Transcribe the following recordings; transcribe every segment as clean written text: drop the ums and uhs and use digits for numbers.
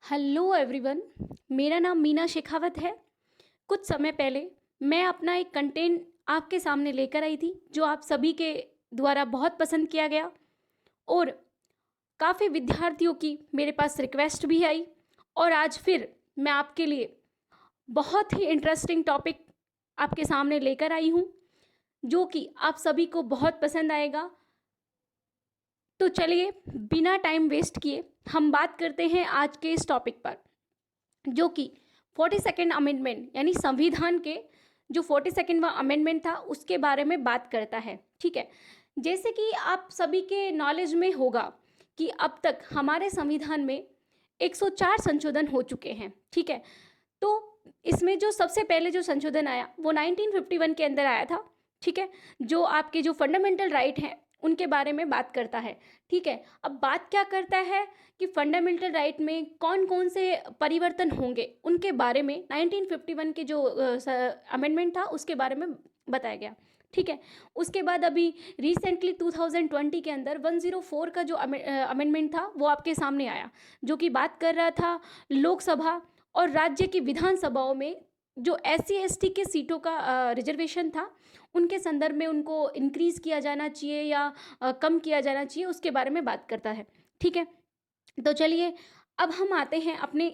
Hello everyone. मेरा नाम मीना शेखावत है। कुछ समय पहले मैं अपना एक कंटेंट आपके सामने लेकर आई थी जो आप सभी के द्वारा बहुत पसंद किया गया और काफ़ी विद्यार्थियों की मेरे पास रिक्वेस्ट भी आई। और आज फिर मैं आपके लिए बहुत ही इंटरेस्टिंग टॉपिक आपके सामने लेकर आई हूँ जो कि आप सभी को बहुत पसंद आएगा। तो चलिए बिना टाइम वेस्ट किए हम बात करते हैं आज के इस टॉपिक पर, जो कि 42nd अमेंडमेंट यानी संविधान के जो 42वां अमेंडमेंट था उसके बारे में बात करता है। ठीक है, जैसे कि आप सभी के नॉलेज में होगा कि अब तक हमारे संविधान में 104 संशोधन हो चुके हैं। ठीक है, तो इसमें जो सबसे पहले जो संशोधन आया वो 1951 के अंदर आया था। ठीक है, जो आपके जो फंडामेंटल राइट हैं उनके बारे में बात करता है। ठीक है, अब बात क्या करता है कि फंडामेंटल राइट में कौन कौन से परिवर्तन होंगे उनके बारे में 1951 के जो अमेंडमेंट था उसके बारे में बताया गया। ठीक है, उसके बाद अभी रिसेंटली 2020 के अंदर 104 का जो अमेंडमेंट था वो आपके सामने आया, जो कि बात कर रहा था लोकसभा और राज्य की विधानसभाओं में जो SC ST के सीटों का रिजर्वेशन था उनके संदर्भ में उनको इंक्रीज़ किया जाना चाहिए या कम किया जाना चाहिए, उसके बारे में बात करता है। ठीक है, तो चलिए अब हम आते हैं अपने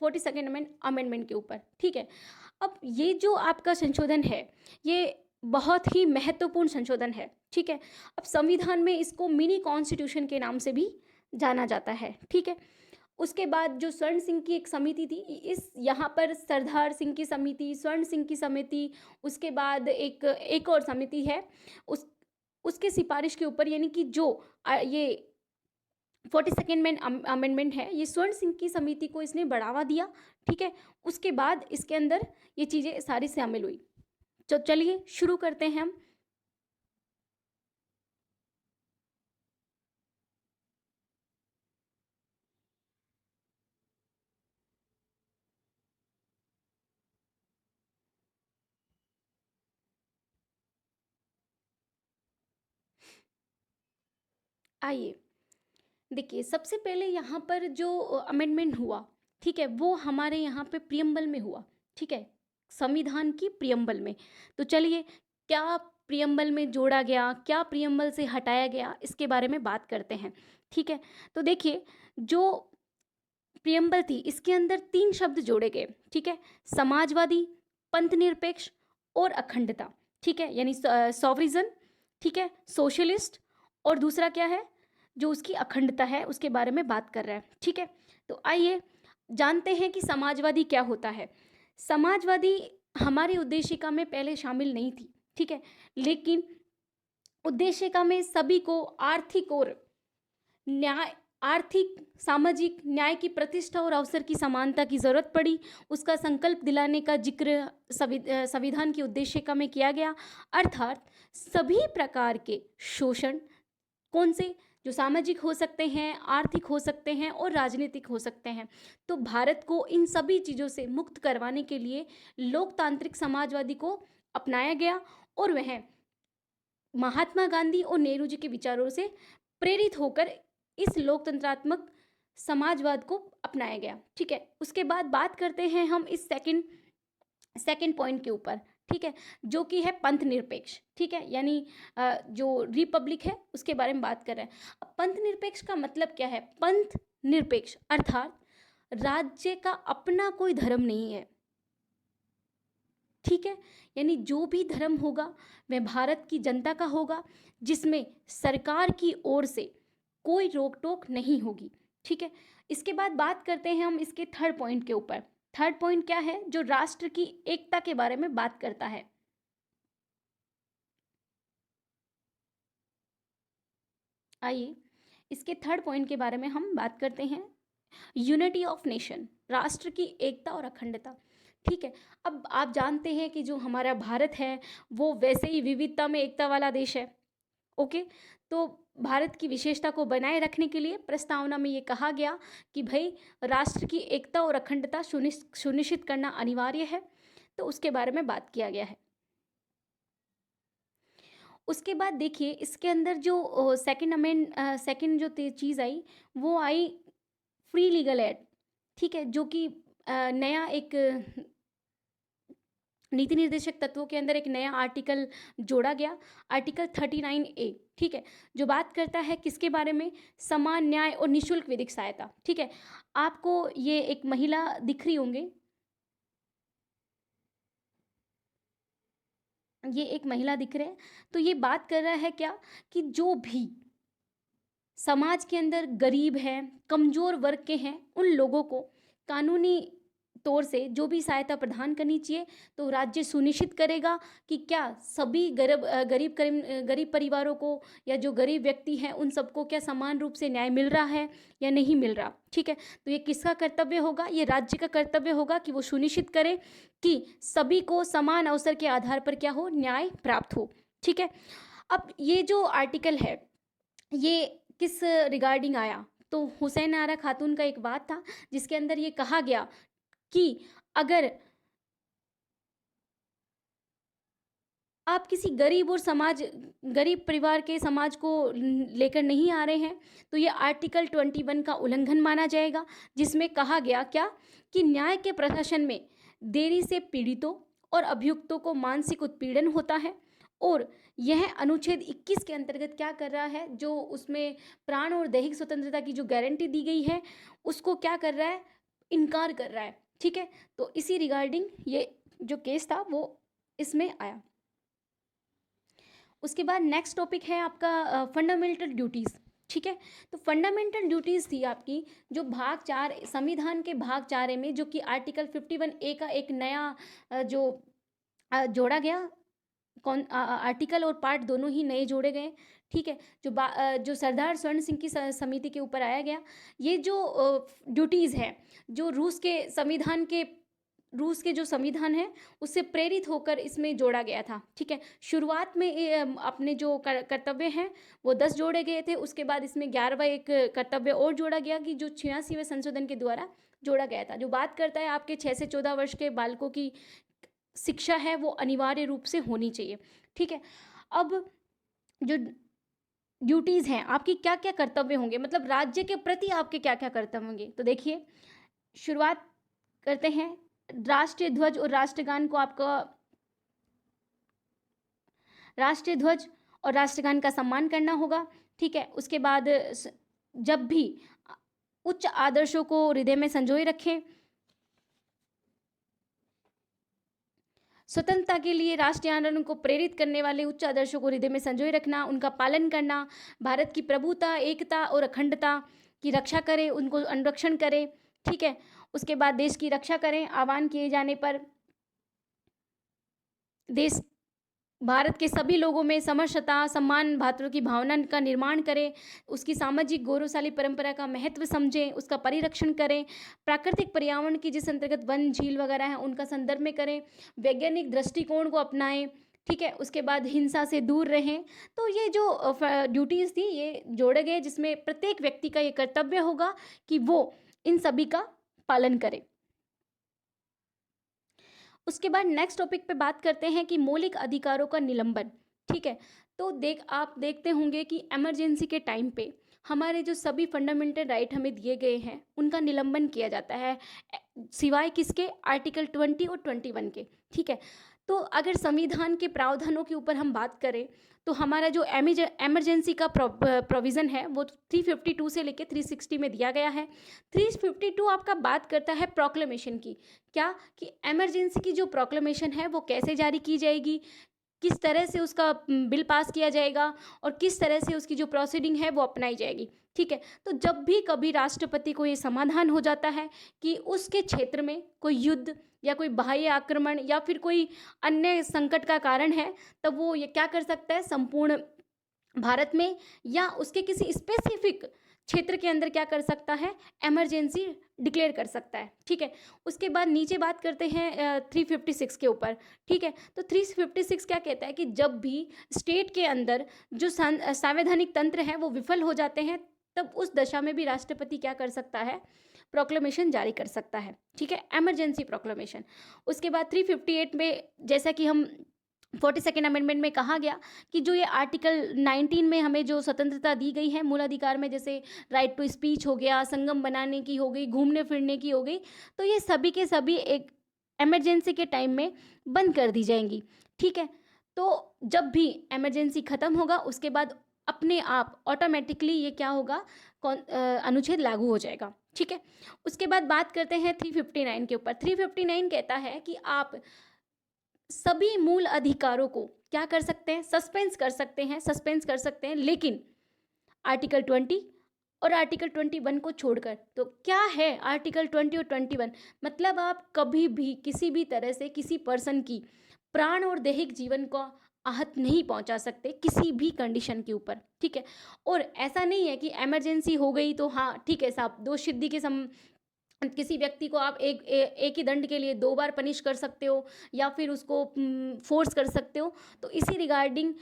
42nd अमेंडमेंट के ऊपर। ठीक है, अब ये जो आपका संशोधन है ये बहुत ही महत्वपूर्ण संशोधन है। ठीक है, अब संविधान में इसको मिनी कॉन्स्टिट्यूशन के नाम से भी जाना जाता है। ठीक है, उसके बाद जो स्वर्ण सिंह की एक समिति थी, इस यहाँ पर सरदार सिंह की समिति, स्वर्ण सिंह की समिति, उसके बाद एक और समिति है उस उसके सिफारिश के ऊपर, यानी कि जो ये 42nd अमेंडमेंट है ये स्वर्ण सिंह की समिति को इसने बढ़ावा दिया। ठीक है, उसके बाद इसके अंदर ये चीज़ें सारी शामिल हुई। तो चलिए शुरू करते हैं हम। आइए देखिए, सबसे पहले यहाँ पर जो अमेंडमेंट हुआ, ठीक है, वो हमारे यहाँ पे प्रियम्बल में हुआ। ठीक है, संविधान की प्रियम्बल में। तो चलिए क्या प्रियम्बल में जोड़ा गया, क्या प्रियम्बल से हटाया गया, इसके बारे में बात करते हैं। ठीक है, तो देखिए जो प्रियम्बल थी इसके अंदर 3 शब्द जोड़े गए। ठीक है, समाजवादी, पंथ निरपेक्ष और अखंडता। ठीक है, यानी सॉवरिजन, ठीक है, सोशलिस्ट, और दूसरा क्या है जो उसकी अखंडता है उसके बारे में बात कर रहा है। ठीक है, तो आइए जानते हैं कि समाजवादी क्या होता है। समाजवादी हमारी उद्देशिका में पहले शामिल नहीं थी। ठीक है, लेकिन उद्देशिका में सभी को आर्थिक और न्याय, आर्थिक सामाजिक न्याय की प्रतिष्ठा और अवसर की समानता की ज़रूरत पड़ी। उसका संकल्प दिलाने का जिक्र संविधान की उद्देशिका में किया गया। अर्थात सभी प्रकार के शोषण, कौन से, जो सामाजिक हो सकते हैं, आर्थिक हो सकते हैं और राजनीतिक हो सकते हैं, तो भारत को इन सभी चीज़ों से मुक्त करवाने के लिए लोकतांत्रिक समाजवादी को अपनाया गया और वह महात्मा गांधी और नेहरू जी के विचारों से प्रेरित होकर इस लोकतंत्रात्मक समाजवाद को अपनाया गया। ठीक है, उसके बाद बात करते हैं हम इस सेकंड सेकंड पॉइंट के ऊपर। ठीक है, जो कि है पंथ निरपेक्ष। ठीक है, यानी जो रिपब्लिक है उसके बारे में बात कर रहे हैं। अब पंथ निरपेक्ष का मतलब क्या है? पंथ निरपेक्ष अर्थात राज्य का अपना कोई धर्म नहीं है। ठीक है, यानी जो भी धर्म होगा वह भारत की जनता का होगा, जिसमें सरकार की ओर से कोई रोक टोक नहीं होगी। ठीक है, इसके बाद बात करते हैं हम इसके थर्ड पॉइंट के ऊपर। थर्ड पॉइंट क्या है? जो राष्ट्र की एकता के बारे में बात करता है। आइए इसके थर्ड पॉइंट के बारे में हम बात करते हैं। यूनिटी ऑफ नेशन, राष्ट्र की एकता और अखंडता। ठीक है, अब आप जानते हैं कि जो हमारा भारत है वो वैसे ही विविधता में एकता वाला देश है। ओके, तो भारत की विशेषता को बनाए रखने के लिए प्रस्तावना में ये कहा गया कि भाई राष्ट्र की एकता और अखंडता सुनिश्चित करना अनिवार्य है। तो उसके बारे में बात किया गया है। उसके बाद देखिए इसके अंदर जो सेकंड जो चीज़ आई वो आई फ्री लीगल एड। ठीक है, जो कि नया एक नीति निर्देशक तत्वों के अंदर एक नया आर्टिकल जोड़ा गया, आर्टिकल 39A, ठीक है, जो बात करता है किसके बारे में, समान न्याय और निशुल्क विधिक सहायता। ठीक है, आपको ये एक महिला दिख रही होंगे, ये एक महिला दिख रहे हैं। तो ये बात कर रहा है क्या, कि जो भी समाज के अंदर गरीब हैं, कमज़ोर वर्ग के हैं, उन लोगों को कानूनी तौर से जो भी सहायता प्रदान करनी चाहिए, तो राज्य सुनिश्चित करेगा कि क्या सभी गरीब परिवारों को या जो गरीब व्यक्ति हैं उन सबको क्या समान रूप से न्याय मिल रहा है या नहीं मिल रहा। ठीक है, तो ये किसका कर्तव्य होगा, ये राज्य का कर्तव्य होगा कि वो सुनिश्चित करे कि सभी को समान अवसर के आधार पर क्या हो, न्याय प्राप्त हो। ठीक है, अब ये जो आर्टिकल है ये किस रिगार्डिंग आया, तो हुसैन आरा खातून का एक बात था जिसके अंदर ये कहा गया कि अगर आप किसी गरीब परिवार के समाज को लेकर नहीं आ रहे हैं, तो ये आर्टिकल 21 का उल्लंघन माना जाएगा, जिसमें कहा गया क्या, कि न्याय के प्रशासन में देरी से पीड़ितों और अभियुक्तों को मानसिक उत्पीड़न होता है। और यह अनुच्छेद 21 के अंतर्गत क्या कर रहा है, जो उसमें प्राण और दैहिक स्वतंत्रता की जो गारंटी दी गई है उसको क्या कर रहा है, इनकार कर रहा है। ठीक है, तो इसी रिगार्डिंग ये जो केस था वो इसमें आया। उसके बाद नेक्स्ट टॉपिक है आपका फंडामेंटल ड्यूटीज़। ठीक है, तो फंडामेंटल ड्यूटीज़ थी आपकी जो भाग 4 संविधान के भाग 4 में, जो कि आर्टिकल 51A का एक नया जोड़ा गया, कौन आर्टिकल और पार्ट दोनों ही नए जोड़े गए। ठीक है, जो सरदार स्वर्ण सिंह की समिति के ऊपर आया गया, ये जो ड्यूटीज़ है जो रूस के जो संविधान है उससे प्रेरित होकर इसमें जोड़ा गया था। ठीक है, शुरुआत में अपने जो कर्तव्य हैं वो 10 जोड़े गए थे, उसके बाद इसमें 11वां एक कर्तव्य और जोड़ा गया कि जो 86वें संशोधन के द्वारा जोड़ा गया था, जो बात करता है आपके 6 से 14 वर्ष के बालकों की शिक्षा है वो अनिवार्य रूप से होनी चाहिए। ठीक है, अब जो ड्यूटीज़ हैं आपकी, क्या क्या कर्तव्य होंगे, मतलब राज्य के प्रति आपके क्या क्या कर्तव्य होंगे, तो देखिए शुरुआत करते हैं। राष्ट्रीय ध्वज और राष्ट्रगान को आपका राष्ट्रीय ध्वज और राष्ट्रगान का सम्मान करना होगा। ठीक है, उसके बाद जब भी उच्च आदर्शों को हृदय में संजोए रखें, स्वतंत्रता के लिए राष्ट्रीय आंदोलन को प्रेरित करने वाले उच्च आदर्शों को हृदय में संजोए रखना, उनका पालन करना, भारत की प्रभुता, एकता और अखंडता की रक्षा करें, उनको अनुरक्षण करें। ठीक है, उसके बाद देश की रक्षा करें, आह्वान किए जाने पर भारत के सभी लोगों में समरसता, सम्मान, भातृत्व की भावना का निर्माण करें, उसकी सामाजिक गौरवशाली परंपरा का महत्व समझें, उसका परिरक्षण करें, प्राकृतिक पर्यावरण की जिस अंतर्गत वन, झील वगैरह है उनका संदर्भ में करें, वैज्ञानिक दृष्टिकोण को अपनाएं। ठीक है, उसके बाद हिंसा से दूर रहें। तो ये जो ड्यूटीज़ थी ये जोड़े गए, जिसमें प्रत्येक व्यक्ति का ये कर्तव्य होगा कि वो इन सभी का पालन करे। उसके बाद नेक्स्ट टॉपिक पे बात करते हैं कि मौलिक अधिकारों का निलंबन। ठीक है, तो आप देखते होंगे कि इमरजेंसी के टाइम पे हमारे जो सभी फंडामेंटल राइट हमें दिए गए हैं उनका निलंबन किया जाता है, सिवाय किसके, आर्टिकल 20 और 21 के। ठीक है, तो अगर संविधान के प्रावधानों के ऊपर हम बात करें तो हमारा जो एमरजेंसी का प्रोविज़न है वो 352 से लेकर 360 में दिया गया है। 352 आपका बात करता है प्रोक्लेमेशन की, क्या कि एमरजेंसी की जो प्रोक्लेमेशन है वो कैसे जारी की जाएगी, किस तरह से उसका बिल पास किया जाएगा और किस तरह से उसकी जो प्रोसीडिंग है वो अपनाई जाएगी। ठीक है, तो जब भी कभी राष्ट्रपति को ये समाधान हो जाता है कि उसके क्षेत्र में कोई युद्ध या कोई बाह्य आक्रमण या फिर कोई अन्य संकट का कारण है, तब वो ये क्या कर सकता है, संपूर्ण भारत में या उसके किसी स्पेसिफिक क्षेत्र के अंदर क्या कर सकता है, इमरजेंसी डिक्लेयर कर सकता है। ठीक है, उसके बाद नीचे बात करते हैं 356 के ऊपर। ठीक है, तो 356 क्या कहता है कि जब भी स्टेट के अंदर जो संवैधानिक तंत्र है वो विफल हो जाते हैं, तब उस दशा में भी राष्ट्रपति क्या कर सकता है, प्रोक्लेमेशन जारी कर सकता है। ठीक है, इमरजेंसी प्रोक्लेमेशन। उसके बाद 358 में जैसा कि हम 42nd अमेंडमेंट में कहा गया कि जो ये आर्टिकल 19 में हमें जो स्वतंत्रता दी गई है मूल अधिकार में, जैसे राइट टू स्पीच हो गया, संगम बनाने की हो गई, घूमने फिरने की हो गई, तो ये सभी के सभी एक इमरजेंसी के टाइम में बंद कर दी जाएंगी। ठीक है, तो जब भी इमरजेंसी ख़त्म होगा उसके बाद अपने आप ऑटोमेटिकली ये क्या होगा, अनुच्छेद लागू हो जाएगा। ठीक है, उसके बाद बात करते हैं 359 के ऊपर। 359 कहता है कि आप सभी मूल अधिकारों को क्या कर सकते हैं, सस्पेंस कर सकते हैं, लेकिन आर्टिकल 20 और आर्टिकल 21 को छोड़कर। तो क्या है आर्टिकल 20 और 21? मतलब आप कभी भी किसी भी तरह से किसी पर्सन की प्राण और दैहिक जीवन को आहत नहीं पहुंचा सकते किसी भी कंडीशन के ऊपर। ठीक है, और ऐसा नहीं है कि इमरजेंसी हो गई तो हाँ ठीक है साहब, दोष सिद्धि के किसी व्यक्ति को आप एक ही दंड के लिए 2 बार पनिश कर सकते हो या फिर उसको फोर्स कर सकते हो। तो इसी रिगार्डिंग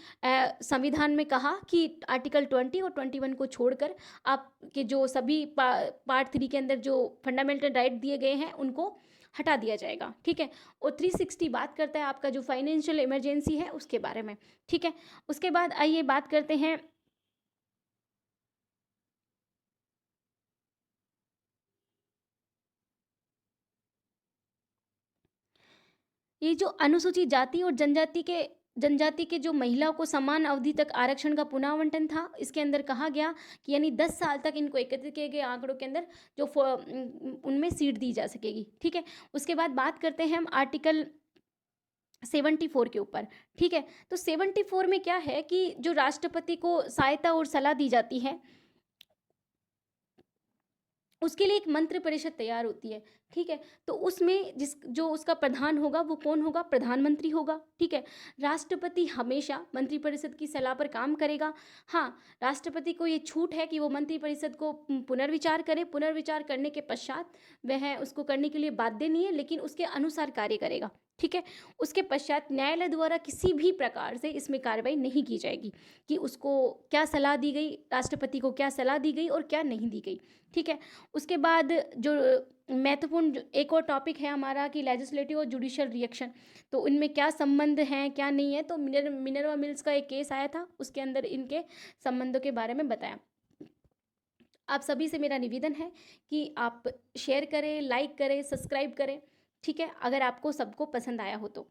संविधान में कहा कि आर्टिकल 20 और 21 को छोड़कर आपके जो सभी पार्ट 3 के अंदर जो फंडामेंटल राइट दिए गए हैं उनको हटा दिया जाएगा। ठीक है, और 360 बात करता है आपका जो फाइनेंशियल इमरजेंसी है उसके बारे में। ठीक है, उसके बाद आइए बात करते हैं ये जो अनुसूचित जाति और जनजाति के जो महिलाओं को समान अवधि तक आरक्षण का पुनर्वंटन था, इसके अंदर कहा गया कि यानी 10 साल तक इनको एकत्रित किए गए आंकड़ों के अंदर जो उनमें सीट दी जा सकेगी। ठीक है, उसके बाद बात करते हैं हम आर्टिकल 74 के ऊपर। ठीक है, तो 74 में क्या है कि जो राष्ट्रपति को सहायता और सलाह दी जाती है उसके लिए एक मंत्रि परिषद तैयार होती है। ठीक है, तो उसमें जो उसका प्रधान होगा वो कौन होगा, प्रधानमंत्री होगा। ठीक है, राष्ट्रपति हमेशा मंत्रि परिषद की सलाह पर काम करेगा। हाँ, राष्ट्रपति को ये छूट है कि वो मंत्रि परिषद को पुनर्विचार करे, पुनर्विचार करने के पश्चात वह उसको करने के लिए बाध्य नहीं है, लेकिन उसके अनुसार कार्य करेगा। ठीक है, उसके पश्चात न्यायालय द्वारा किसी भी प्रकार से इसमें कार्रवाई नहीं की जाएगी कि उसको क्या सलाह दी गई, राष्ट्रपति को क्या सलाह दी गई और क्या नहीं दी गई। ठीक है, उसके बाद जो महत्वपूर्ण एक और टॉपिक है हमारा कि लेजिस्लेटिव और जुडिशियल रिएक्शन, तो इनमें क्या संबंध हैं क्या नहीं है। तो मिनरवा मिल्स का एक केस आया था, उसके अंदर इनके संबंधों के बारे में बताया। आप सभी से मेरा निवेदन है कि आप शेयर करें, लाइक करें, सब्सक्राइब करें। ठीक है, अगर आपको सबको पसंद आया हो तो।